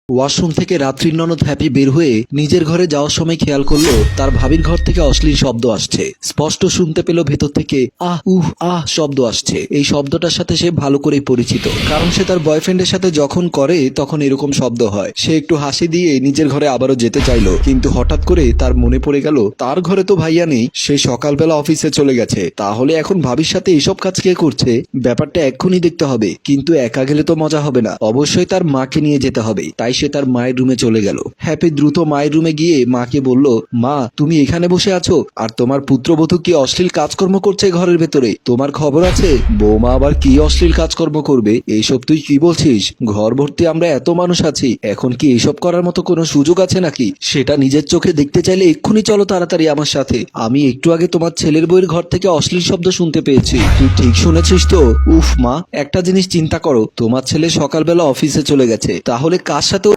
Washroom থেকে রাত্রির ননদ হ্যাপি বের হয়ে নিজের ঘরে যাওয়ার সময় খেয়াল করলো তার ভাবির ঘর থেকে অশ্লীল শব্দ আসছে। স্পষ্ট শুনতে পেল ভেতর থেকে আহ উহ আহ শব্দ আসছে। এই শব্দটার সাথে সে ভালো করেই পরিচিত, কারণ সে তার বয়ফ্রেন্ডের সাথে যখন করে তখন এরকম শব্দ হয়। সে একটু হাসি দিয়ে নিজের ঘরে আবারও যেতে চাইলো, কিন্তু হঠাৎ করে তার মনে পড়ে গেল তার ঘরে তো ভাইয়া নেই, সে সকালবেলা অফিসে চলে গেছে। তাহলে এখন ভাবির সাথে এসব কাজ কে করছে? ব্যাপারটা এক্ষুনি দেখতে হবে, কিন্তু একা গেলে তো মজা হবে না, অবশ্যই তার মাকে নিয়ে যেতে হবে। তাই সে তার মায়ের রুমে চলে গেল। হ্যাপি দ্রুত মায়ের রুমে গিয়ে মাকে বলল, মা তুমি এখানে বসে আছো আর তোমার পুত্রবধূ কি অশ্লীল কাজকর্ম করছে ঘরের ভেতরে, তোমার খবর আছে? বৌমা আবার কি অশ্লীল কাজকর্ম করবে? এইসব তুই কি বলছিস? ঘর ভর্তি আমরা এত মানুষ আছি, এখন কি এইসব করার মতো কোনো সুযোগ আছে নাকি? সেটা নিজের চোখে দেখতে চাইলে এক্ষুনি চলো তাড়াতাড়ি আমার সাথে। আমি একটু আগে তোমার ছেলের বউয়ের ঘর থেকে অশ্লীল শব্দ শুনতে পেয়েছি। তুই ঠিক শুনেছিস তো? উফ মা, একটা জিনিস চিন্তা করো, তোমার ছেলে সকালবেলা অফিসে চলে গেছে, তাহলে কার সাথে